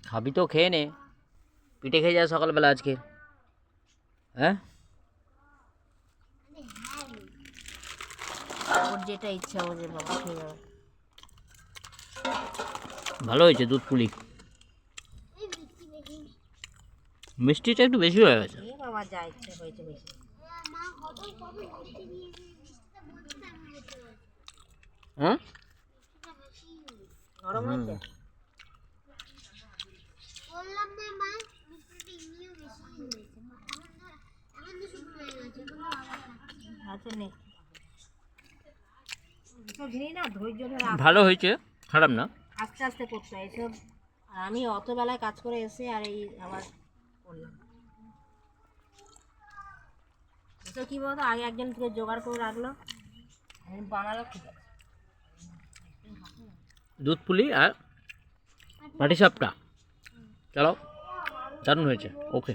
খাবি তো খেয়ে নে, পিঠে খেয়ে যা সকালবেলা আজকে। হ্যাঁ ওর যেটা ইচ্ছা ও যে বাবা খেয়ে যাবে। ভালো হয়েছে দুধ পুলি, মিষ্টিটা একটু বেশি হয়ে গেছে। এ বাবা যা ইচ্ছা হয়েছে বেশি। হ্যাঁ গরম হয়েছে। আচ্ছা নে এসব জিনিস না ধৈর্য ধরে ভালো হয়েছে, খারাপ না। আস্তে আস্তে করতে হয় এসব। আর আমি অত বেলায় কাজ করে এসে আর এই আবার করলাম। এসব কী বলতো, আগে একজন থেকে জোগাড় করে রাখলো, আমি বানালো, ঠিক আছে। দুধ পুলি আর পাটিসাপটা, চলো দারুণ হয়েছে। ওকে।